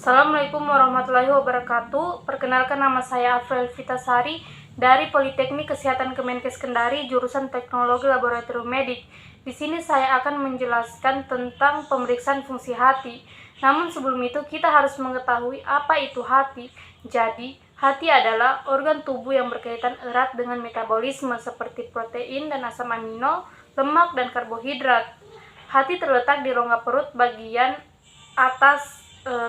Assalamualaikum warahmatullahi wabarakatuh. Perkenalkan, nama saya Afriel Vitasari dari Politeknik Kesehatan Kemenkes Kendari, jurusan Teknologi Laboratorium Medik. Di sini saya akan menjelaskan tentang pemeriksaan fungsi hati. Namun sebelum itu kita harus mengetahui apa itu hati. Jadi, hati adalah organ tubuh yang berkaitan erat dengan metabolisme seperti protein dan asam amino, lemak dan karbohidrat. Hati terletak di rongga perut bagian atas,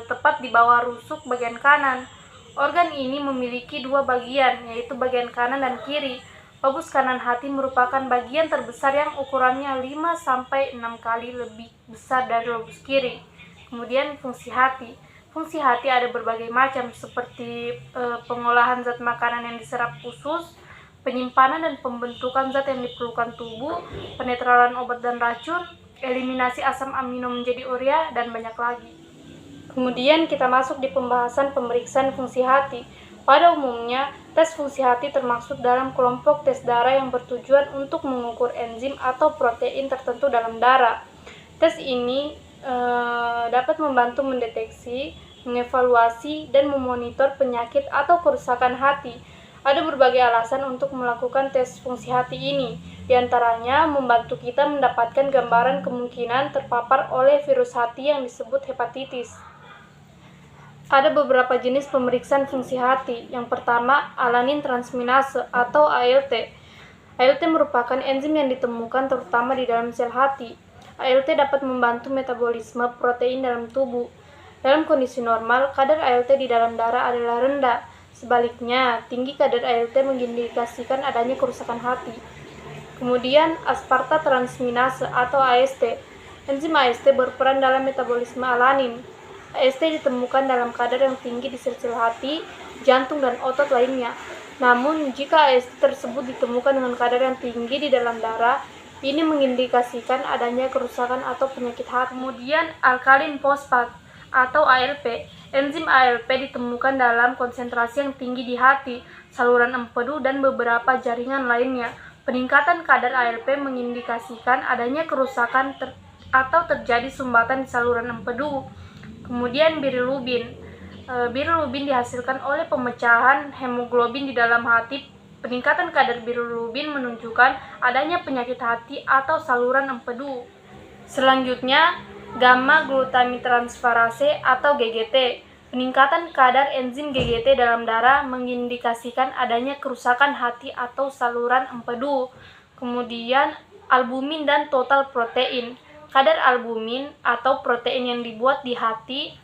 tepat di bawah rusuk bagian kanan. Organ ini memiliki dua bagian, yaitu bagian kanan dan kiri. Lobus kanan hati merupakan bagian terbesar yang ukurannya 5-6 kali lebih besar dari lobus kiri. Kemudian fungsi hati. Fungsi hati ada berbagai macam, seperti pengolahan zat makanan yang diserap usus, penyimpanan dan pembentukan zat yang diperlukan tubuh, penetralan obat dan racun, eliminasi asam amino menjadi urea, dan banyak lagi. Kemudian kita masuk di pembahasan pemeriksaan fungsi hati. Pada umumnya, tes fungsi hati termasuk dalam kelompok tes darah yang bertujuan untuk mengukur enzim atau protein tertentu dalam darah. Tes ini dapat membantu mendeteksi, mengevaluasi, dan memonitor penyakit atau kerusakan hati. Ada berbagai alasan untuk melakukan tes fungsi hati ini. Di antaranya, membantu kita mendapatkan gambaran kemungkinan terpapar oleh virus hati yang disebut hepatitis. Ada beberapa jenis pemeriksaan fungsi hati. Yang pertama, alanin transminase atau ALT. ALT merupakan enzim yang ditemukan terutama di dalam sel hati. ALT dapat membantu metabolisme protein dalam tubuh. Dalam kondisi normal, kadar ALT di dalam darah adalah rendah. Sebaliknya, tinggi kadar ALT mengindikasikan adanya kerusakan hati. Kemudian, aspartat transminase atau AST. Enzim AST berperan dalam metabolisme alanin. AST ditemukan dalam kadar yang tinggi di sel-sel hati, jantung, dan otot lainnya. Namun, jika AST tersebut ditemukan dengan kadar yang tinggi di dalam darah, ini mengindikasikan adanya kerusakan atau penyakit hati. Kemudian, alkalin fosfat atau ALP. Enzim ALP ditemukan dalam konsentrasi yang tinggi di hati, saluran empedu, dan beberapa jaringan lainnya. Peningkatan kadar ALP mengindikasikan adanya kerusakan atau terjadi sumbatan di saluran empedu. Kemudian bilirubin. Bilirubin dihasilkan oleh pemecahan hemoglobin di dalam hati. Peningkatan kadar bilirubin menunjukkan adanya penyakit hati atau saluran empedu. Selanjutnya, gamma glutamitransferase atau GGT. Peningkatan kadar enzim GGT dalam darah mengindikasikan adanya kerusakan hati atau saluran empedu. Kemudian, albumin dan total protein. Kadar albumin atau protein yang dibuat di hati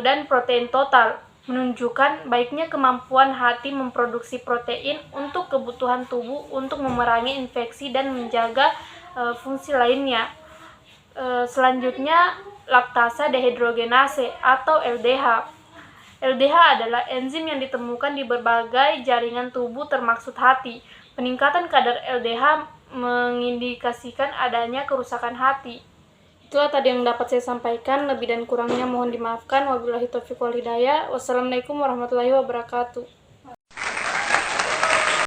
dan protein total menunjukkan baiknya kemampuan hati memproduksi protein untuk kebutuhan tubuh untuk memerangi infeksi dan menjaga fungsi lainnya. Selanjutnya, laktasa dehidrogenase atau LDH. LDH adalah enzim yang ditemukan di berbagai jaringan tubuh termasuk hati. Peningkatan kadar LDH mengindikasikan adanya kerusakan hati. Itulah tadi yang dapat saya sampaikan. Lebih dan kurangnya mohon dimaafkan. Wabillahi taufiq wal hidayah. Wassalamualaikum warahmatullahi wabarakatuh.